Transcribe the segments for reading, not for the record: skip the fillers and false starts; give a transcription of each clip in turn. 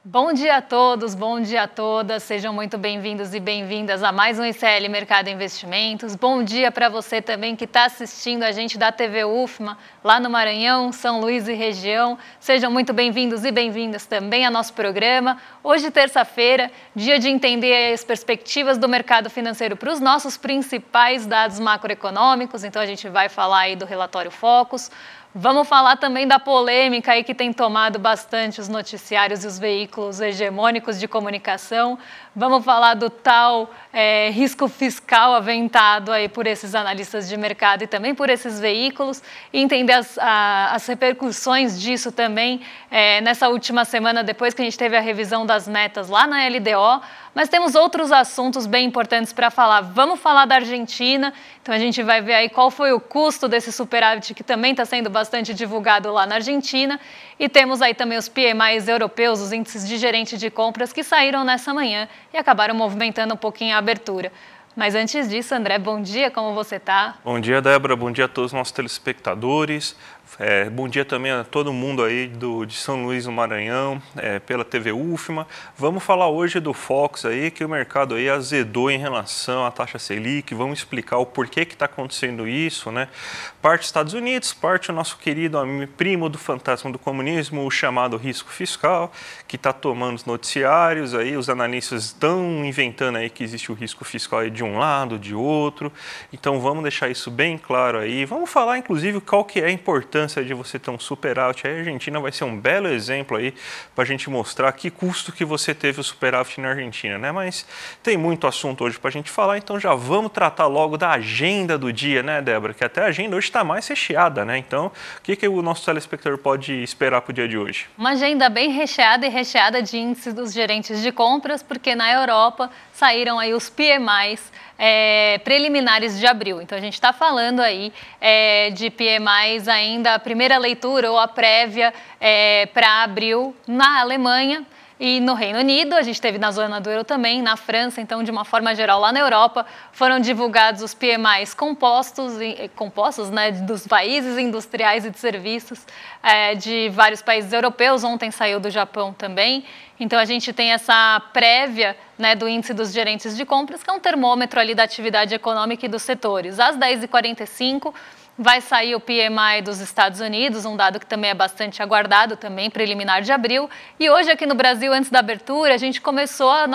Bom dia a todos, bom dia a todas, sejam muito bem-vindos e bem-vindas a mais um ICL Mercado Investimentos. Bom dia para você também que está assistindo a gente da TV UFMA, lá no Maranhão, São Luís e região. Sejam muito bem-vindos e bem-vindas também ao nosso programa. Hoje, terça-feira, dia de entender as perspectivas do mercado financeiro para os nossos principais dados macroeconômicos. Então, a gente vai falar aí do relatório Focus. Vamos falar também da polêmica aí que tem tomado bastante os noticiários e os veículos hegemônicos de comunicação. Vamos falar do tal risco fiscal aventado aí por esses analistas de mercado e também por esses veículos e entender as repercussões disso também nessa última semana, depois que a gente teve a revisão das metas lá na LDO. Mas temos outros assuntos bem importantes para falar. Vamos falar da Argentina, então a gente vai ver aí qual foi o custo desse superávit que também está sendo bastante divulgado lá na Argentina. E temos aí também os PMIs europeus, os índices de gerente de compras que saíram nessa manhã e acabaram movimentando um pouquinho a abertura. Mas antes disso, André, bom dia, como você está? Bom dia, Débora, bom dia a todos os nossos telespectadores. Bom dia também a todo mundo aí de São Luís do Maranhão, pela TV UFMA. Vamos falar hoje do Focus aí, que o mercado aí azedou em relação à taxa Selic. Vamos explicar o porquê que está acontecendo isso, né? Parte Estados Unidos, parte o nosso querido primo do fantasma do comunismo, o chamado risco fiscal, que está tomando os noticiários aí. Os analistas estão inventando aí que existe o risco fiscal aí de um lado, de outro. Então vamos deixar isso bem claro aí. Vamos falar, inclusive, qual que é a importância de você ter um superávit. A Argentina vai ser um belo exemplo aí para a gente mostrar que custo que você teve o superávit na Argentina, né? Mas tem muito assunto hoje para a gente falar, então já vamos tratar logo da agenda do dia, né, Débora? Que até a agenda hoje está mais recheada, né? Então, o que o nosso telespectador pode esperar para o dia de hoje? Uma agenda bem recheada e recheada de índices dos gerentes de compras, porque na Europa saíram aí os PMIs preliminares de abril. Então, a gente está falando aí de PMIs ainda, a primeira leitura ou a prévia para abril na Alemanha e no Reino Unido. A gente teve na zona do euro também, na França. Então, de uma forma geral, lá na Europa, foram divulgados os PMIs compostos, né, dos países industriais e de serviços de vários países europeus. Ontem saiu do Japão também. Então, a gente tem essa prévia, né, do índice dos gerentes de compras, que é um termômetro ali da atividade econômica e dos setores. Às 10h45, vai sair o PMI dos Estados Unidos, um dado que também é bastante aguardado, também preliminar de abril. E hoje aqui no Brasil, antes da abertura, a gente começou o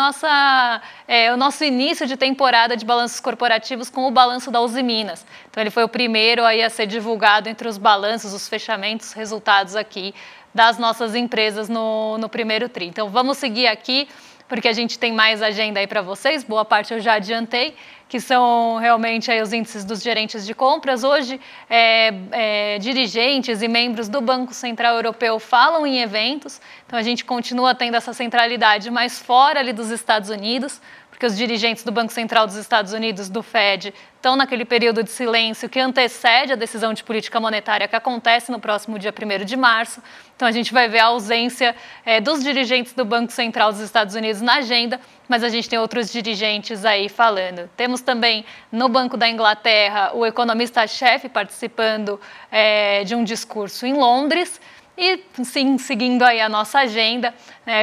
nosso início de temporada de balanços corporativos com o balanço da Uzi Minas. Então, ele foi o primeiro aí a ser divulgado entre os balanços, os fechamentos, resultados aqui das nossas empresas no primeiro tri. Então, vamos seguir aqui, porque a gente tem mais agenda aí para vocês, boa parte eu já adiantei, que são realmente aí os índices dos gerentes de compras. Hoje, dirigentes e membros do Banco Central Europeu falam em eventos, então a gente continua tendo essa centralidade mais fora ali dos Estados Unidos, porque os dirigentes do Banco Central dos Estados Unidos, do Fed, estão naquele período de silêncio que antecede a decisão de política monetária que acontece no próximo dia 1º de março. Então, a gente vai ver a ausência dos dirigentes do Banco Central dos Estados Unidos na agenda, mas a gente tem outros dirigentes aí falando. Temos também no Banco da Inglaterra o economista-chefe participando de um discurso em Londres. E sim, seguindo aí a nossa agenda,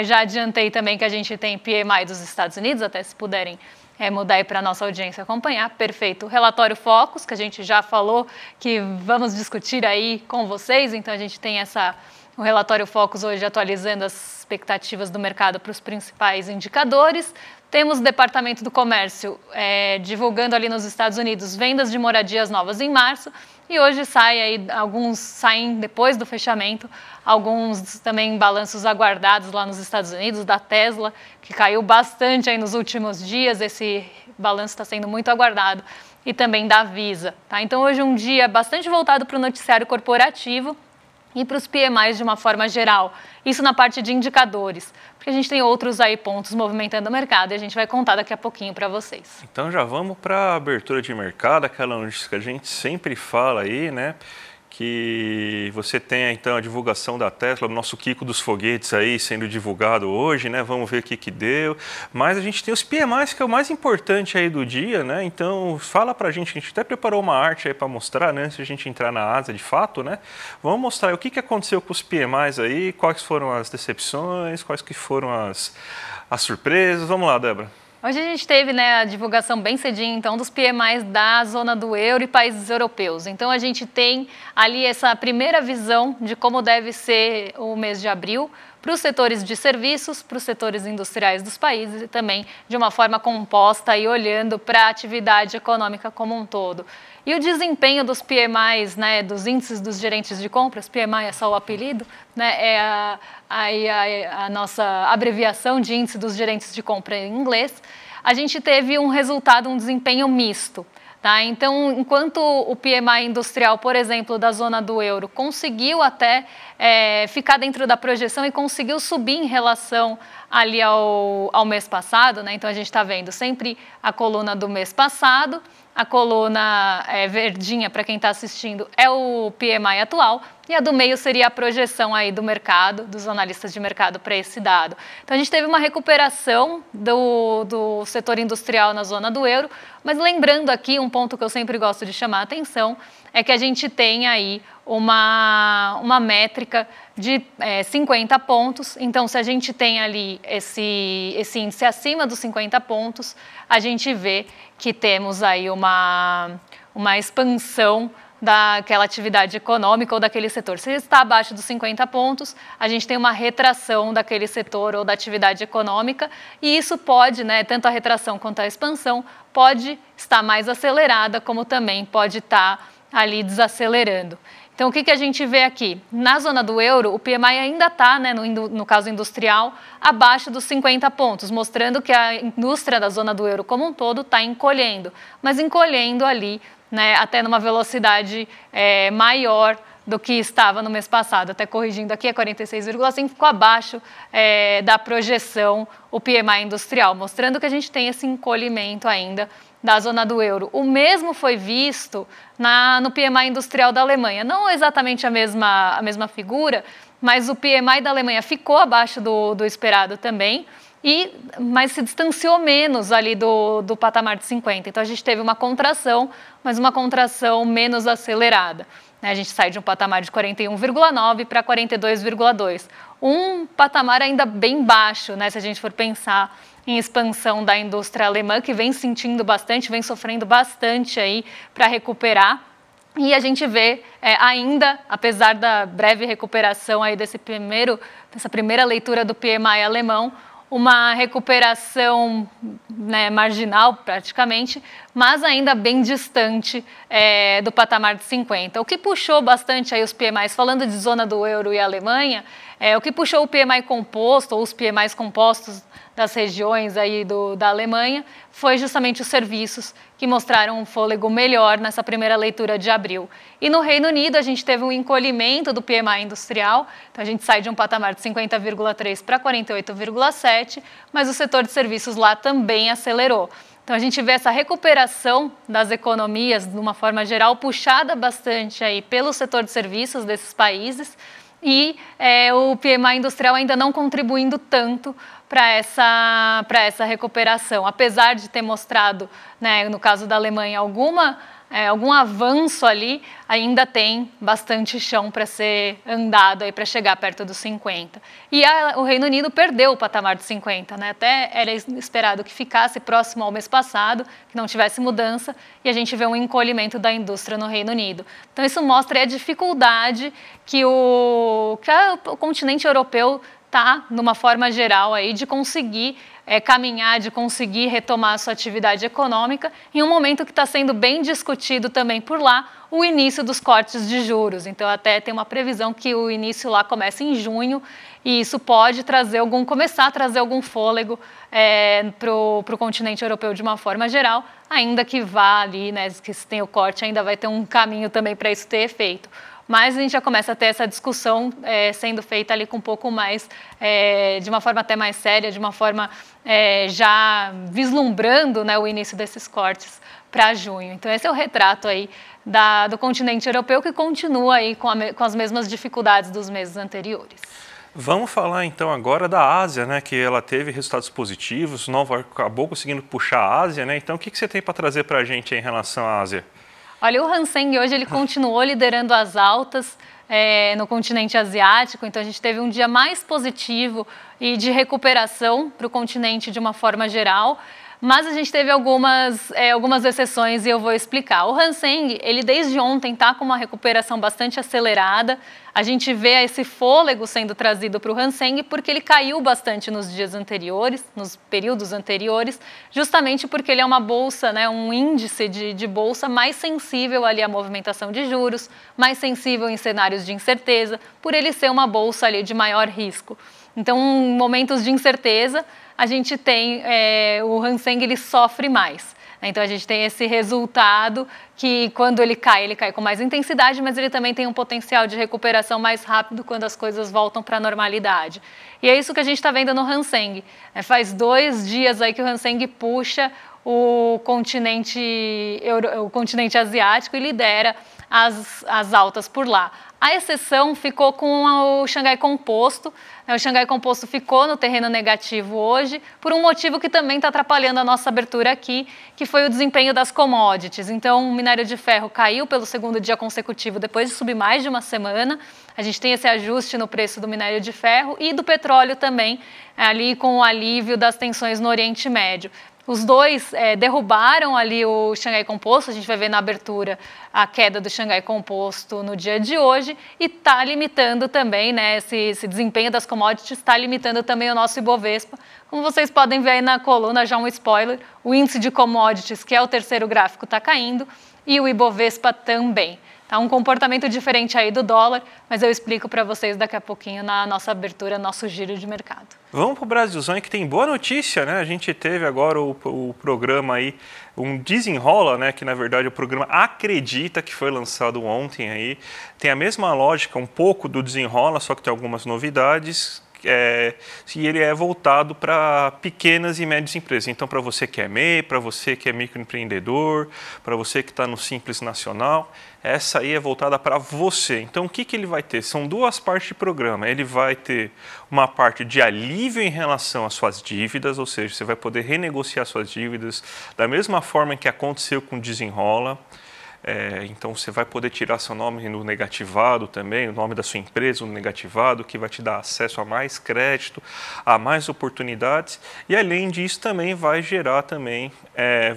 já adiantei também que a gente tem PMI dos Estados Unidos, até se puderem mudar aí para a nossa audiência acompanhar. Perfeito. O relatório Focus, que a gente já falou que vamos discutir aí com vocês, então a gente tem o relatório Focus hoje atualizando as expectativas do mercado para os principais indicadores. Temos o Departamento do Comércio divulgando ali nos Estados Unidos vendas de moradias novas em março. E hoje alguns saem depois do fechamento, alguns também balanços aguardados lá nos Estados Unidos, da Tesla, que caiu bastante aí nos últimos dias. Esse balanço está sendo muito aguardado. E também da Visa. Tá? Então, hoje é um dia bastante voltado para o noticiário corporativo e para os PMIs de uma forma geral. Isso na parte de indicadores, porque a gente tem outros aí pontos movimentando o mercado e a gente vai contar daqui a pouquinho para vocês. Então já vamos para a abertura de mercado, aquela notícia que a gente sempre fala aí, né? que você tenha então a divulgação da Tesla, o nosso Kiko dos foguetes aí sendo divulgado hoje, né? Vamos ver o que deu. Mas a gente tem os PMIs, que é o mais importante aí do dia, né? Então fala pra gente, a gente até preparou uma arte aí para mostrar, né? Antes de a gente entrar na asa de fato, né? Vamos mostrar o que aconteceu com os PMIs aí, quais foram as decepções, quais que foram as surpresas. Vamos lá, Débora. Hoje a gente teve, né, a divulgação bem cedinho, então, dos PMIs da zona do euro e países europeus. Então, a gente tem ali essa primeira visão de como deve ser o mês de abril para os setores de serviços, para os setores industriais dos países e também de uma forma composta e olhando para a atividade econômica como um todo. E o desempenho dos PMIs, né, dos índices dos gerentes de compras, PMI é só o apelido, né, é a nossa abreviação de índice dos gerentes de compra em inglês, a gente teve um resultado, um desempenho misto. Tá? Então, enquanto o PMI industrial, por exemplo, da zona do euro, conseguiu até ficar dentro da projeção e conseguiu subir em relação ali ao mês passado, né? Então a gente está vendo sempre a coluna do mês passado, a coluna verdinha, para quem está assistindo, é o PMI atual, e a do meio seria a projeção aí do mercado, dos analistas de mercado para esse dado. Então a gente teve uma recuperação do setor industrial na zona do euro, mas lembrando aqui um ponto que eu sempre gosto de chamar a atenção, é que a gente tem aí uma métrica de 50 pontos, então se a gente tem ali esse índice acima dos 50 pontos, a gente vê que temos aí uma expansão daquela atividade econômica ou daquele setor. Se está abaixo dos 50 pontos, a gente tem uma retração daquele setor ou da atividade econômica, e isso pode, né, tanto a retração quanto a expansão, pode estar mais acelerada, como também pode estar ali desacelerando. Então, o que a gente vê aqui? Na zona do euro, o PMI ainda está, né, no caso industrial, abaixo dos 50 pontos, mostrando que a indústria da zona do euro como um todo está encolhendo, mas encolhendo ali, né, até numa velocidade maior do que estava no mês passado. Até corrigindo aqui, é 46,5, ficou abaixo da projeção o PMI industrial, mostrando que a gente tem esse encolhimento ainda da zona do euro. O mesmo foi visto no PMI industrial da Alemanha. Não exatamente a mesma figura, mas o PMI da Alemanha ficou abaixo do esperado também, mas se distanciou menos ali do patamar de 50. Então, a gente teve uma contração, mas uma contração menos acelerada. A gente sai de um patamar de 41,9 para 42,2. Um patamar ainda bem baixo, né, se a gente for pensar em expansão da indústria alemã, que vem sentindo bastante, vem sofrendo bastante aí para recuperar. E a gente vê ainda, apesar da breve recuperação aí dessa primeira leitura do PMI alemão, uma recuperação, né, marginal praticamente, mas ainda bem distante do patamar de 50. O que puxou bastante aí os PMIs, falando de zona do euro e Alemanha, o que puxou o PMI composto, ou os PMIs compostos das regiões aí da Alemanha, foi justamente os serviços, que mostraram um fôlego melhor nessa primeira leitura de abril. E no Reino Unido, a gente teve um encolhimento do PMI industrial, então a gente sai de um patamar de 50,3 para 48,7, mas o setor de serviços lá também acelerou. Então a gente vê essa recuperação das economias, de uma forma geral, puxada bastante aí pelo setor de serviços desses países, e o PMI industrial ainda não contribuindo tanto para essa recuperação, apesar de ter mostrado, né, no caso da Alemanha, algum avanço ali, ainda tem bastante chão para ser andado para chegar perto dos 50. E o Reino Unido perdeu o patamar de 50, né? Até era esperado que ficasse próximo ao mês passado, que não tivesse mudança, e a gente vê um encolhimento da indústria no Reino Unido. Então isso mostra a dificuldade que o continente europeu está, numa forma geral, aí, de conseguir caminhar, de conseguir retomar a sua atividade econômica, em um momento que está sendo bem discutido também por lá, o início dos cortes de juros. Então, até tem uma previsão que o início lá comece em junho, e isso pode começar a trazer algum fôlego para o continente europeu de uma forma geral, ainda que vá ali, né, que se tem o corte, ainda vai ter um caminho também para isso ter efeito. Mas a gente já começa a ter essa discussão sendo feita ali com um pouco mais, de uma forma até mais séria, de uma forma já vislumbrando, né, o início desses cortes para junho. Então esse é o retrato aí do continente europeu, que continua aí com as mesmas dificuldades dos meses anteriores. Vamos falar então agora da Ásia, né, que ela teve resultados positivos, Nova York acabou conseguindo puxar a Ásia, né? Então o que você tem para trazer para a gente em relação à Ásia? Olha, o Hang Seng hoje ele continuou liderando as altas no continente asiático, então a gente teve um dia mais positivo e de recuperação para o continente de uma forma geral. Mas a gente teve algumas exceções e eu vou explicar. O Hang Seng, ele desde ontem está com uma recuperação bastante acelerada. A gente vê esse fôlego sendo trazido para o Hang Seng porque ele caiu bastante nos dias anteriores, nos períodos anteriores, justamente porque ele é uma bolsa, né, um índice de bolsa mais sensível ali à movimentação de juros, mais sensível em cenários de incerteza, por ele ser uma bolsa ali de maior risco. Então, em momentos de incerteza, a gente tem o Hang Seng, ele sofre mais. Então, a gente tem esse resultado que, quando ele cai com mais intensidade, mas ele também tem um potencial de recuperação mais rápido quando as coisas voltam para a normalidade. E é isso que a gente está vendo no Hang Seng. Faz 2 dias aí que o Hang Seng puxa o continente asiático e lidera as altas por lá. A exceção ficou com o Xangai Composto. O Xangai Composto ficou no terreno negativo hoje por um motivo que também está atrapalhando a nossa abertura aqui, que foi o desempenho das commodities. Então, o minério de ferro caiu pelo 2º dia consecutivo depois de subir mais de uma semana. A gente tem esse ajuste no preço do minério de ferro e do petróleo também, ali com o alívio das tensões no Oriente Médio. Os dois derrubaram ali o Xangai Composto, a gente vai ver na abertura a queda do Xangai Composto no dia de hoje e está limitando também, né, esse desempenho das commodities está limitando também o nosso Ibovespa. Como vocês podem ver aí na coluna, já um spoiler, o índice de commodities, que é o 3º gráfico, está caindo e o Ibovespa também. Tá um comportamento diferente aí do dólar, mas eu explico para vocês daqui a pouquinho na nossa abertura, nosso giro de mercado. Vamos para o Brasilzão, que tem boa notícia, né? A gente teve agora o programa aí, um Desenrola, né? Que na verdade o programa Acredita, que foi lançado ontem aí. Tem a mesma lógica, um pouco do Desenrola, só que tem algumas novidades. E ele é voltado para pequenas e médias empresas. Então, para você que é MEI, para você que é microempreendedor, para você que está no Simples Nacional, essa aí é voltada para você. Então, o que ele vai ter? São 2 partes de programa. Ele vai ter uma parte de alívio em relação às suas dívidas, ou seja, você vai poder renegociar suas dívidas da mesma forma que aconteceu com o Desenrola. Então você vai poder tirar seu nome no negativado também, o nome da sua empresa no negativado, que vai te dar acesso a mais crédito, a mais oportunidades, e além disso também vai gerar também,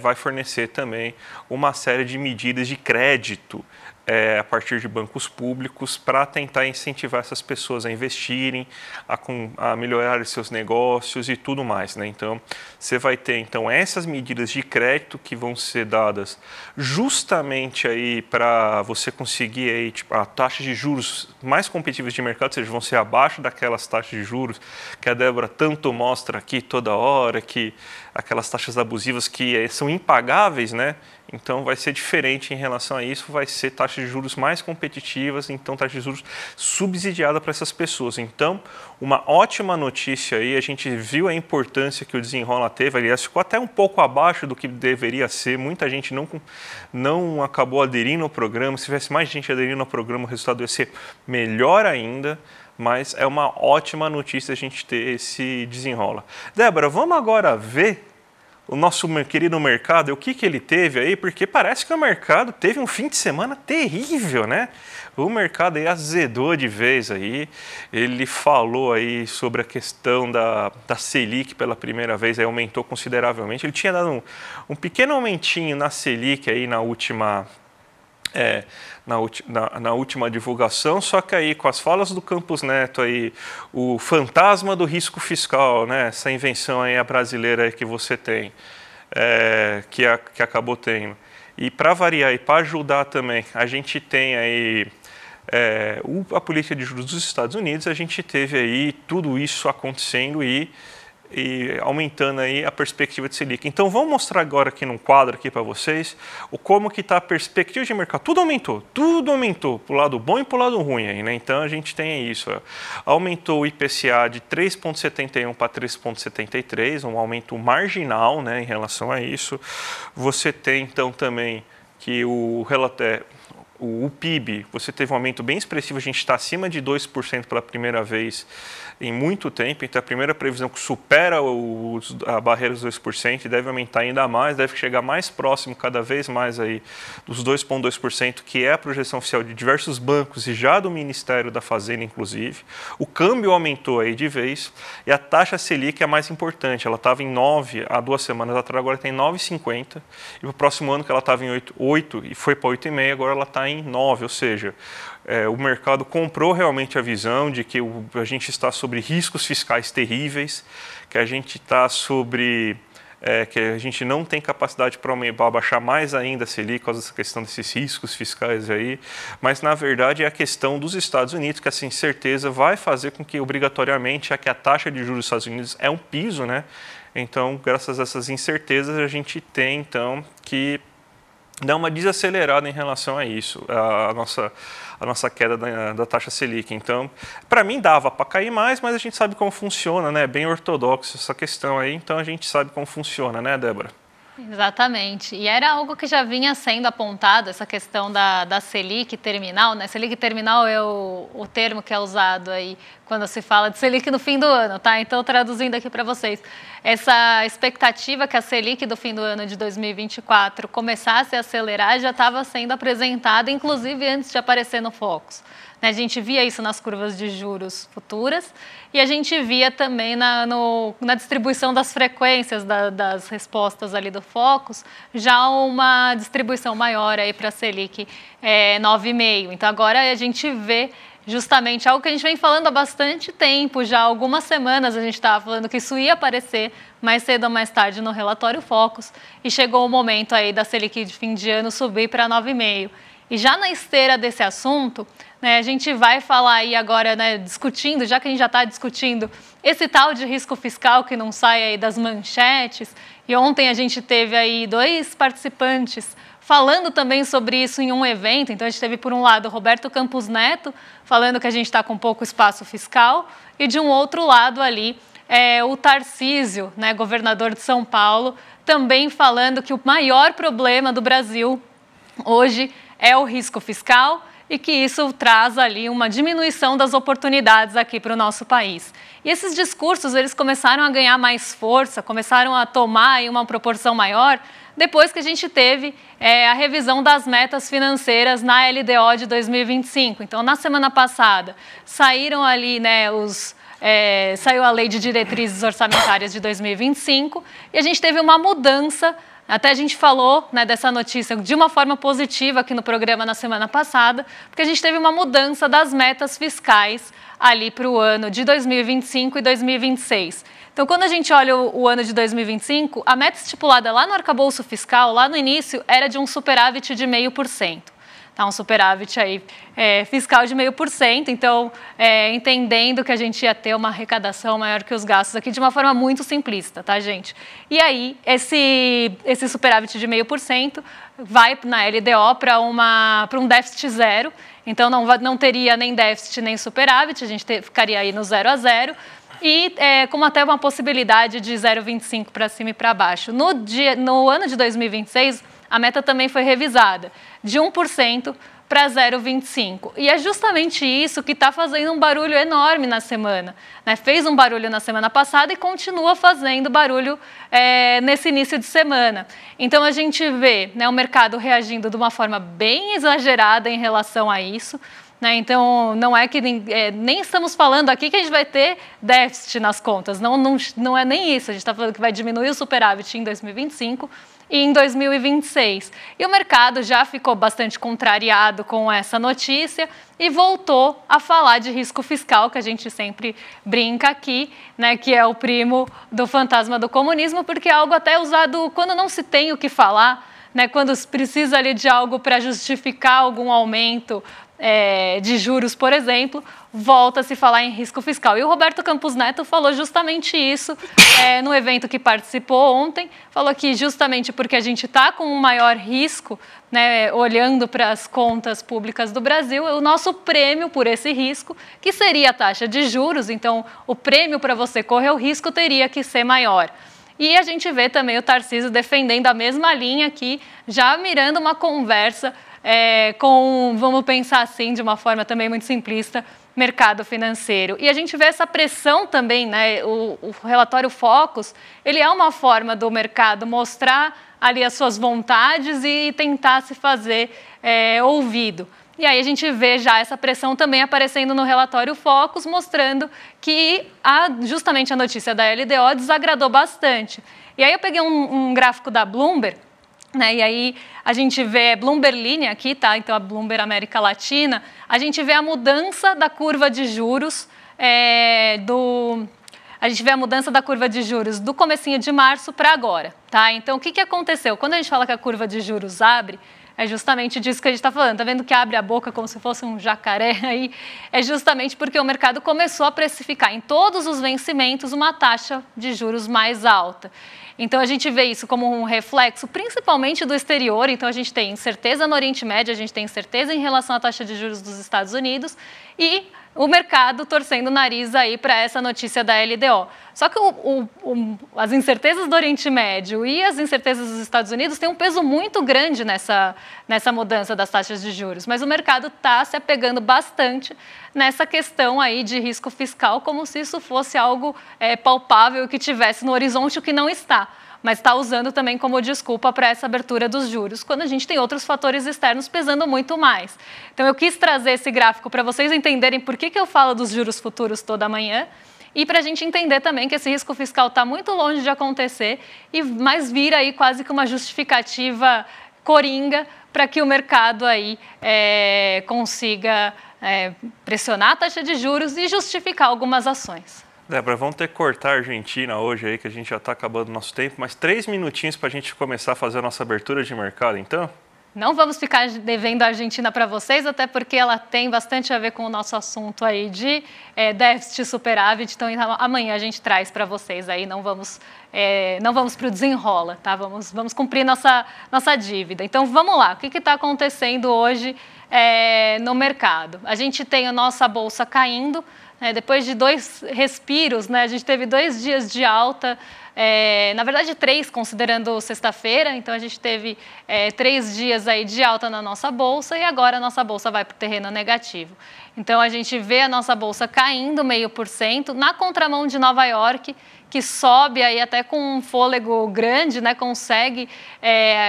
vai fornecer também uma série de medidas de crédito a partir de bancos públicos para tentar incentivar essas pessoas a investirem, a melhorar seus negócios e tudo mais, né? Então, você vai ter então essas medidas de crédito que vão ser dadas justamente aí para você conseguir aí, tipo, a taxa de juros mais competitivas de mercado, ou seja, vão ser abaixo daquelas taxas de juros que a Débora tanto mostra aqui toda hora, que aquelas taxas abusivas que são impagáveis, né? Então vai ser diferente em relação a isso, vai ser taxas de juros mais competitivas, então taxa de juros subsidiada para essas pessoas. Então, uma ótima notícia aí, a gente viu a importância que o Desenrola teve, aliás, ficou até um pouco abaixo do que deveria ser, muita gente não acabou aderindo ao programa, se tivesse mais gente aderindo ao programa, o resultado ia ser melhor ainda. Mas é uma ótima notícia a gente ter esse Desenrola. Débora, vamos agora ver o nosso querido mercado, o que ele teve aí, porque parece que o mercado teve um fim de semana terrível, né? O mercado aí azedou de vez aí, ele falou aí sobre a questão da Selic pela primeira vez, aí aumentou consideravelmente. Ele tinha dado um pequeno aumentinho na Selic aí na última divulgação, só que aí com as falas do Campos Neto aí, o fantasma do risco fiscal, né, essa invenção aí a brasileira aí que você tem, que acabou tendo. E para variar e para ajudar também, a gente tem aí a política de juros dos Estados Unidos, a gente teve aí tudo isso acontecendo e e aumentando aí a perspectiva de Selic. Então vamos mostrar agora aqui num quadro aqui para vocês como que está a perspectiva de mercado. Tudo aumentou para o lado bom e para o lado ruim aí, né? Então a gente tem isso, ó. Aumentou o IPCA de 3,71 para 3,73, um aumento marginal, né, em relação a isso. Você tem então também que o PIB, você teve um aumento bem expressivo, a gente está acima de 2% pela primeira vez em muito tempo, então a primeira previsão que supera a barreira dos 2% e deve aumentar ainda mais, deve chegar mais próximo cada vez mais aí dos 2,2%, que é a projeção oficial de diversos bancos e já do Ministério da Fazenda, inclusive. O câmbio aumentou aí de vez e a taxa Selic é a mais importante, ela estava em 9 há 2 semanas atrás, agora tem 9,50 e para o próximo ano que ela estava em 8 e foi para 8,5, agora ela está em 9, ou seja, o mercado comprou realmente a visão de que a gente está sobre riscos fiscais terríveis, que a gente está sobre... que a gente não tem capacidade para abaixar mais ainda a Selic por causa dessa questão desses riscos fiscais aí, mas na verdade é a questão dos Estados Unidos, que essa incerteza vai fazer com que obrigatoriamente a taxa de juros dos Estados Unidos é um piso, né? Então, graças a essas incertezas, a gente tem então que dar uma desacelerada em relação a isso, a nossa queda da taxa Selic. Então, para mim dava para cair mais, mas a gente sabe como funciona, né? Bem ortodoxo essa questão aí, então a gente sabe como funciona, né, Débora? Exatamente. E era algo que já vinha sendo apontado, essa questão da Selic terminal, né? Selic terminal é o termo que é usado aí quando se fala de Selic no fim do ano, tá? Então, traduzindo aqui para vocês, essa expectativa que a Selic do fim do ano de 2024 começasse a acelerar já estava sendo apresentada, inclusive antes de aparecer no Focus. A gente via isso nas curvas de juros futuras e a gente via também na distribuição das frequências das respostas ali do Focus, já uma distribuição maior aí para a Selic 9,5. Então agora a gente vê justamente algo que a gente vem falando há bastante tempo, já há algumas semanas a gente estava falando que isso ia aparecer mais cedo ou mais tarde no relatório Focus e chegou o momento aí da Selic de fim de ano subir para 9,5. E já na esteira desse assunto, né, a gente vai falar aí agora, né, discutindo, já que a gente já está discutindo esse tal de risco fiscal que não sai aí das manchetes. E ontem a gente teve aí 2 participantes falando também sobre isso em um evento. Então a gente teve, por um lado, o Roberto Campos Neto falando que a gente está com pouco espaço fiscal e de um outro lado ali o Tarcísio, né, governador de São Paulo, também falando que o maior problema do Brasil hoje é o risco fiscal e que isso traz ali uma diminuição das oportunidades aqui para o nosso país. E esses discursos, eles começaram a ganhar mais força, começaram a tomar aí uma proporção maior depois que a gente teve a revisão das metas financeiras na LDO de 2025. Então, na semana passada, saíram ali, né, saiu a Lei de Diretrizes Orçamentárias de 2025 e a gente teve uma mudança. Até a gente falou, né, dessa notícia de uma forma positiva aqui no programa na semana passada, porque a gente teve uma mudança das metas fiscais ali para o ano de 2025 e 2026. Então, quando a gente olha o ano de 2025, a meta estipulada lá no arcabouço fiscal, lá no início, era de um superávit de 0,5%. Tá, um superávit aí, fiscal de 0,5%, então entendendo que a gente ia ter uma arrecadação maior que os gastos aqui de uma forma muito simplista, tá, gente? E aí, esse superávit de 0,5% vai na LDO para um déficit zero, então não teria nem déficit nem superávit, a gente ficaria aí no 0 a 0, e como até uma possibilidade de 0,25 para cima e para baixo. No ano de 2026, a meta também foi revisada, de 1% para 0,25%. E é justamente isso que está fazendo um barulho enorme na semana, né? Fez um barulho na semana passada e continua fazendo barulho nesse início de semana. Então, a gente vê, né, o mercado reagindo de uma forma bem exagerada em relação a isso. Né? Então, não é que nem estamos falando aqui que a gente vai ter déficit nas contas, não é nem isso. A gente está falando que vai diminuir o superávit em 2025 e em 2026. E o mercado já ficou bastante contrariado com essa notícia e voltou a falar de risco fiscal, que a gente sempre brinca aqui, né, que é o primo do fantasma do comunismo, porque é algo até usado quando não se tem o que falar, né, quando precisa ali de algo para justificar algum aumento de juros, por exemplo, volta a se falar em risco fiscal. E o Roberto Campos Neto falou justamente isso no evento que participou ontem, falou que justamente porque a gente está com um maior risco, né, olhando para as contas públicas do Brasil, o nosso prêmio por esse risco, que seria a taxa de juros, então o prêmio para você correr o risco teria que ser maior. E a gente vê também o Tarcísio defendendo a mesma linha aqui, já mirando uma conversa com, vamos pensar assim, de uma forma também muito simplista, mercado financeiro. E a gente vê essa pressão também, né? O relatório Focus, ele é uma forma do mercado mostrar ali as suas vontades e tentar se fazer ouvido. E aí a gente vê já essa pressão também aparecendo no relatório Focus, mostrando que justamente a notícia da LDO desagradou bastante. E aí eu peguei um gráfico da Bloomberg, né, e aí a gente vê Bloomberg Linha aqui, tá? Então a Bloomberg América Latina, a gente vê a mudança da curva de juros a gente vê a mudança da curva de juros do comecinho de março para agora, tá? Então o que aconteceu? Quando a gente fala que a curva de juros abre, é justamente disso que a gente está falando. Está vendo que abre a boca como se fosse um jacaré aí? É justamente porque o mercado começou a precificar em todos os vencimentos uma taxa de juros mais alta. Então, a gente vê isso como um reflexo, principalmente do exterior. Então, a gente tem incerteza no Oriente Médio, a gente tem incerteza em relação à taxa de juros dos Estados Unidos e o mercado torcendo o nariz aí para essa notícia da LDO. Só que as incertezas do Oriente Médio e as incertezas dos Estados Unidos têm um peso muito grande nessa mudança das taxas de juros, mas o mercado está se apegando bastante nessa questão aí de risco fiscal, como se isso fosse algo palpável que tivesse no horizonte, o que não está. Mas está usando também como desculpa para essa abertura dos juros, quando a gente tem outros fatores externos pesando muito mais. Então, eu quis trazer esse gráfico para vocês entenderem por que eu falo dos juros futuros toda manhã e para a gente entender também que esse risco fiscal está muito longe de acontecer mas vira aí quase que uma justificativa coringa para que o mercado aí consiga pressionar a taxa de juros e justificar algumas ações. Débora, vamos ter que cortar a Argentina hoje aí, que a gente já está acabando o nosso tempo, mas 3 minutinhos para a gente começar a fazer a nossa abertura de mercado, então? Não vamos ficar devendo a Argentina para vocês, até porque ela tem bastante a ver com o nosso assunto aí de déficit e superávit, então amanhã a gente traz para vocês aí, não vamos para o desenrola, tá? Vamos cumprir nossa dívida. Então vamos lá, o que está acontecendo hoje no mercado? A gente tem a nossa bolsa caindo, depois de 2 respiros, né, a gente teve 2 dias de alta, na verdade 3, considerando sexta-feira, então a gente teve 3 dias aí de alta na nossa bolsa e agora a nossa bolsa vai para o terreno negativo. Então a gente vê a nossa bolsa caindo 0,5%, na contramão de Nova York, que sobe aí até com um fôlego grande, né, consegue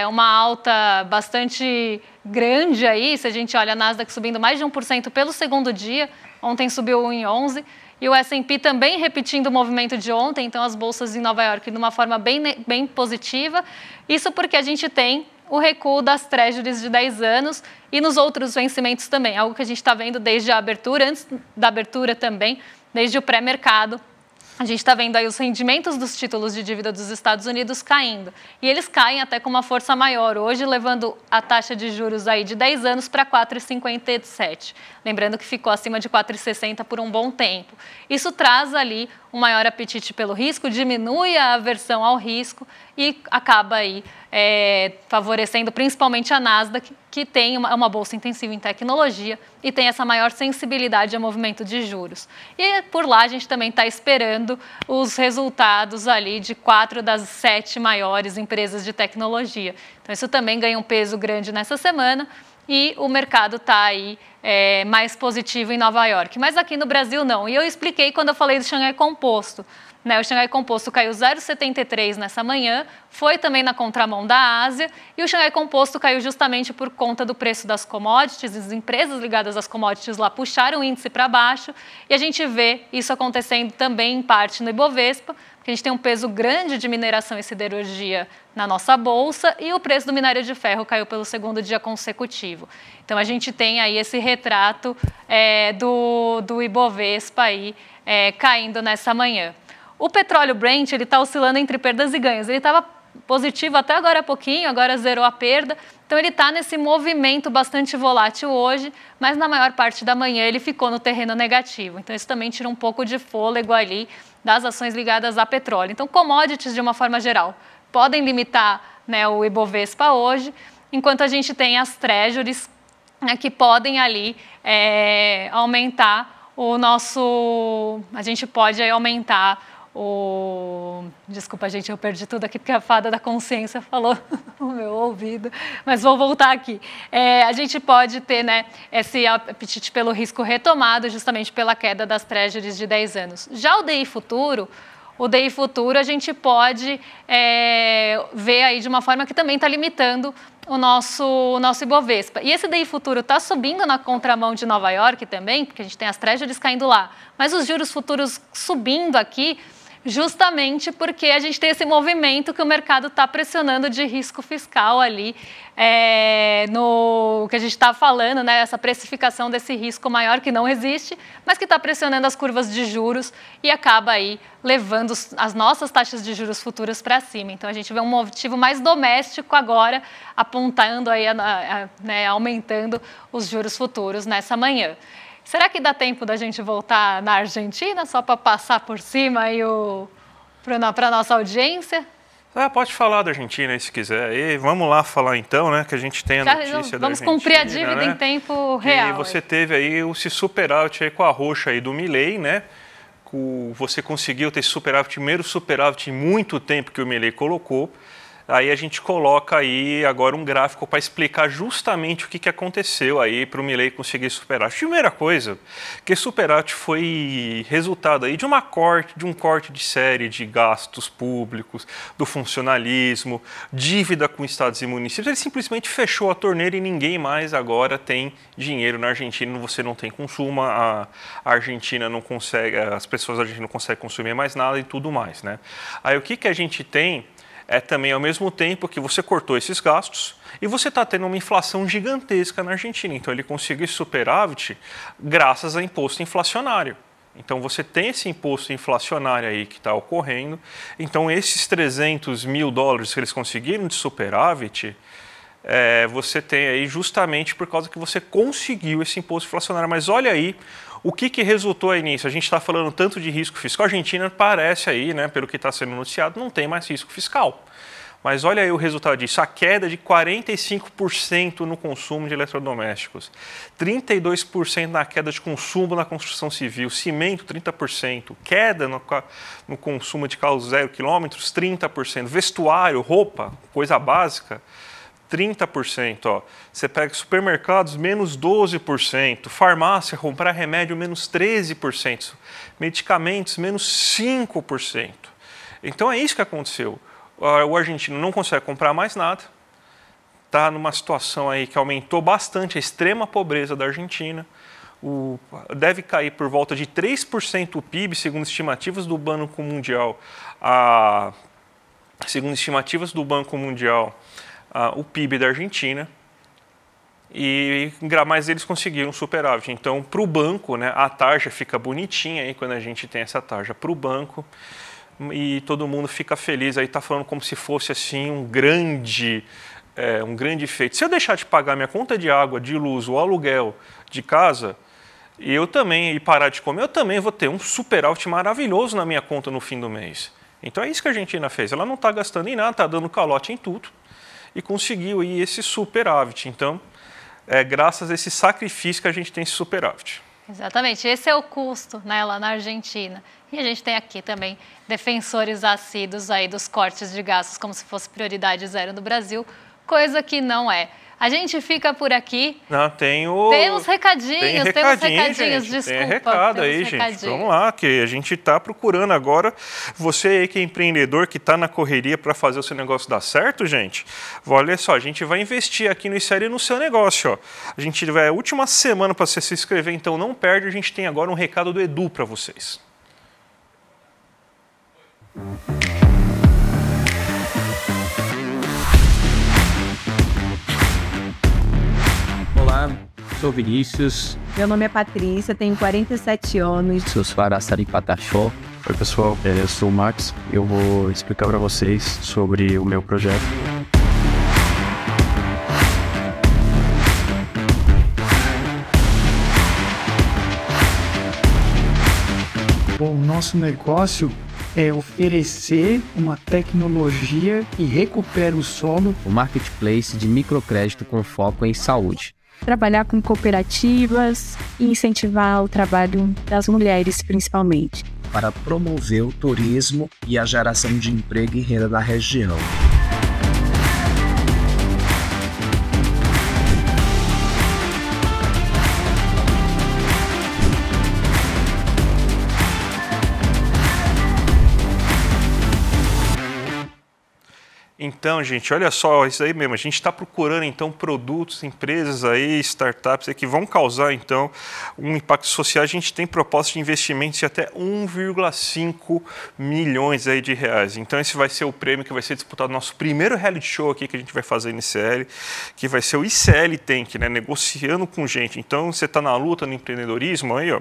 uma alta bastante grande aí, se a gente olha a Nasdaq subindo mais de 1% pelo segundo dia, ontem subiu 1,11%, e o S&P também repetindo o movimento de ontem, então as bolsas em Nova York de uma forma bem positiva, isso porque a gente tem o recuo das treasuries de 10 anos e nos outros vencimentos também, algo que a gente está vendo desde a abertura, antes da abertura também, desde o pré-mercado. A gente está vendo aí os rendimentos dos títulos de dívida dos Estados Unidos caindo. E eles caem até com uma força maior hoje, levando a taxa de juros aí de 10 anos para 4,57. Lembrando que ficou acima de 4,60 por um bom tempo. Isso traz ali um maior apetite pelo risco, diminui a aversão ao risco e acaba aí favorecendo principalmente a Nasdaq, que tem uma bolsa intensiva em tecnologia e tem essa maior sensibilidade ao movimento de juros. E por lá a gente também está esperando os resultados ali de 4 das 7 maiores empresas de tecnologia. Então isso também ganha um peso grande nessa semana e o mercado está aí mais positivo em Nova York. Mas aqui no Brasil não. E eu expliquei quando eu falei do Xangai Composto. O Xangai Composto caiu 0,73 nessa manhã, foi também na contramão da Ásia, e o Xangai Composto caiu justamente por conta do preço das commodities, as empresas ligadas às commodities lá puxaram o índice para baixo, e a gente vê isso acontecendo também em parte no Ibovespa, porque a gente tem um peso grande de mineração e siderurgia na nossa bolsa, e o preço do minério de ferro caiu pelo segundo dia consecutivo. Então a gente tem aí esse retrato do Ibovespa aí, caindo nessa manhã. O petróleo Brent está oscilando entre perdas e ganhos. Ele estava positivo até agora há pouquinho, agora zerou a perda. Então ele está nesse movimento bastante volátil hoje, mas na maior parte da manhã ele ficou no terreno negativo. Então isso também tira um pouco de fôlego ali das ações ligadas a petróleo. Então commodities de uma forma geral podem limitar, né, o Ibovespa hoje, enquanto a gente tem as treasuries, né, que podem ali aumentar o nosso... A gente pode aumentar Desculpa, gente, eu perdi tudo aqui porque a fada da consciência falou no meu ouvido, mas vou voltar aqui. A gente pode ter, né, esse apetite pelo risco retomado justamente pela queda das treasuries de 10 anos. Já o DI futuro a gente pode ver aí de uma forma que também está limitando o nosso Ibovespa. E esse DI futuro está subindo na contramão de Nova York também, porque a gente tem as treasuries caindo lá, mas os juros futuros subindo aqui, justamente porque a gente tem esse movimento que o mercado está pressionando de risco fiscal ali, no que a gente está falando, né, essa precificação desse risco maior que não existe, mas que está pressionando as curvas de juros e acaba aí levando as nossas taxas de juros futuras para cima. Então a gente vê um motivo mais doméstico agora, apontando aí, né, aumentando os juros futuros nessa manhã. Será que dá tempo da gente voltar na Argentina, só para passar por cima aí para a nossa audiência? Pode falar da Argentina aí, se quiser. E vamos lá falar então, né, que a gente tem a notícia da Argentina. Vamos cumprir a dívida, né, em tempo real. E você teve aí esse superávit aí com a roxa aí do Milei, né? Você conseguiu ter esse superávit, primeiro superávit em muito tempo que o Milei colocou. Aí a gente coloca aí agora um gráfico para explicar justamente o que aconteceu aí para o Milei conseguir superar. A primeira coisa, que superávit foi resultado aí de um corte de série de gastos públicos, do funcionalismo, dívida com estados e municípios. Ele simplesmente fechou a torneira e ninguém mais agora tem dinheiro na Argentina. Você não tem consumo, a Argentina não consegue, as pessoas da Argentina não conseguem consumir mais nada e tudo mais, né? Aí o que a gente tem também ao mesmo tempo que você cortou esses gastos e você está tendo uma inflação gigantesca na Argentina. Então ele conseguiu esse superávit graças a imposto inflacionário. Então você tem esse imposto inflacionário aí que está ocorrendo. Então esses 300 mil dólares que eles conseguiram de superávit, você tem aí justamente por causa que você conseguiu esse imposto inflacionário. Mas olha aí o que resultou aí nisso. A gente está falando tanto de risco fiscal. A Argentina parece aí, né, pelo que está sendo noticiado, não tem mais risco fiscal. Mas olha aí o resultado disso, a queda de 45% no consumo de eletrodomésticos, 32% na queda de consumo na construção civil, cimento 30%, queda no consumo de carros 0 km, 30%, vestuário, roupa, coisa básica, 30%, ó. Você pega supermercados, menos 12%, farmácia, comprar remédio, menos 13%, medicamentos, menos 5%. Então é isso que aconteceu. O argentino não consegue comprar mais nada, está numa situação aí que aumentou bastante a extrema pobreza da Argentina, deve cair por volta de 3% o PIB, segundo estimativas do Banco Mundial, o PIB da Argentina, mas eles conseguiram superávit. Então, para o banco, né, a tarja fica bonitinha aí quando a gente tem essa tarja para o banco e todo mundo fica feliz. Aí está falando como se fosse assim um grande feito. Se eu deixar de pagar minha conta de água, de luz, o aluguel de casa, e parar de comer, eu também vou ter um superávit maravilhoso na minha conta no fim do mês. Então é isso que a Argentina fez. Ela não está gastando em nada, está dando calote em tudo e conseguiu aí esse superávit. Então, graças a esse sacrifício que a gente tem esse superávit. Exatamente, esse é o custo, né, lá na Argentina. E a gente tem aqui também defensores assíduos aí dos cortes de gastos como se fosse prioridade zero no Brasil, coisa que não é. A gente fica por aqui. Não, tem uns recadinhos, desculpa. Tem recado aí, gente. Vamos lá, que a gente está procurando agora. Você aí que é empreendedor, que está na correria para fazer o seu negócio dar certo, gente. Olha só, a gente vai investir aqui no ICL no seu negócio. Ó. A gente vai a última semana para você se inscrever, então não perde. A gente tem agora um recado do Edu para vocês. Olá, sou Vinícius. Meu nome é Patrícia, tenho 47 anos. Sou Suara Saripatachó. Oi pessoal, eu sou o Max, eu vou explicar para vocês sobre o meu projeto. O nosso negócio é oferecer uma tecnologia que recupera o solo. O marketplace de microcrédito com foco em saúde. Trabalhar com cooperativas e incentivar o trabalho das mulheres, principalmente. Para promover o turismo e a geração de emprego e renda da região. Então, gente, olha só, isso aí mesmo, a gente está procurando, então, produtos, empresas aí, startups aí, que vão causar, então, um impacto social. A gente tem propostas de investimentos de até 1,5 milhões aí de reais. Então, esse vai ser o prêmio que vai ser disputado no nosso primeiro reality show aqui que a gente vai fazer no ICL, que vai ser o ICL Tank, né, negociando com gente. Então, você está na luta, no empreendedorismo aí, ó,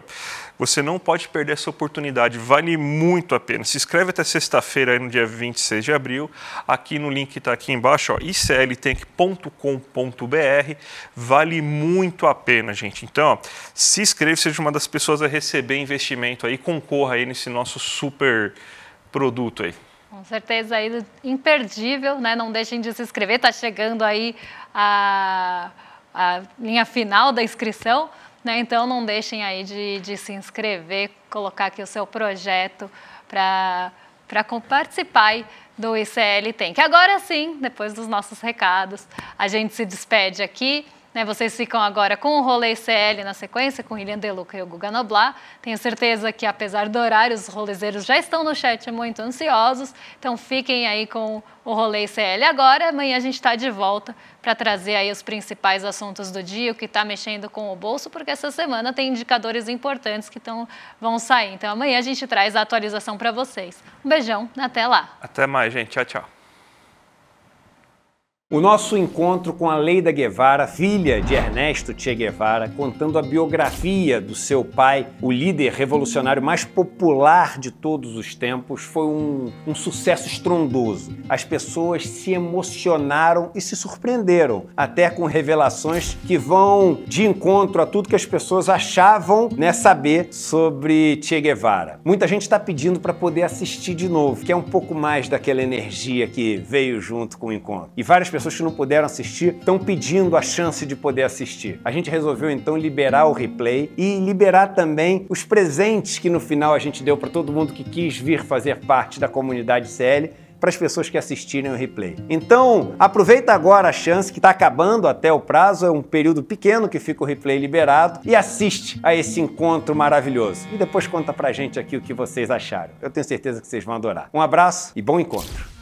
você não pode perder essa oportunidade, vale muito a pena. Se inscreve até sexta-feira, aí no dia 26 de abril, aqui no link que está aqui embaixo, ó, icltank.com.br, vale muito a pena, gente. Então, ó, se inscreva, seja uma das pessoas a receber investimento aí, concorra aí nesse nosso super produto aí. Com certeza aí, imperdível, né? Não deixem de se inscrever, está chegando aí a linha final da inscrição, né? Então não deixem aí de se inscrever, colocar aqui o seu projeto para participar aí do ICL Tank. Agora sim, depois dos nossos recados, a gente se despede aqui, né? Vocês ficam agora com o Rolê ICL na sequência, com o William Deluca e o Guga Noblar. Tenho certeza que, apesar do horário, os rolezeiros já estão no chat muito ansiosos. Então, fiquem aí com o Rolê ICL agora. Amanhã a gente está de volta para trazer aí os principais assuntos do dia, o que está mexendo com o bolso, porque essa semana tem indicadores importantes que vão sair. Então, amanhã a gente traz a atualização para vocês. Um beijão, até lá. Até mais, gente. Tchau, tchau. O nosso encontro com a Leida Guevara, filha de Ernesto Che Guevara, contando a biografia do seu pai, o líder revolucionário mais popular de todos os tempos, foi um sucesso estrondoso. As pessoas se emocionaram e se surpreenderam, até com revelações que vão de encontro a tudo que as pessoas achavam, né, saber sobre Che Guevara. Muita gente está pedindo para poder assistir de novo, que é um pouco mais daquela energia que veio junto com o encontro. E várias pessoas que não puderam assistir estão pedindo a chance de poder assistir. A gente resolveu então liberar o replay e liberar também os presentes que no final a gente deu para todo mundo que quis vir fazer parte da comunidade CL, para as pessoas que assistirem o replay. Então, aproveita agora a chance que está acabando até o prazo, é um período pequeno que fica o replay liberado, e assiste a esse encontro maravilhoso. E depois conta pra gente aqui o que vocês acharam. Eu tenho certeza que vocês vão adorar. Um abraço e bom encontro!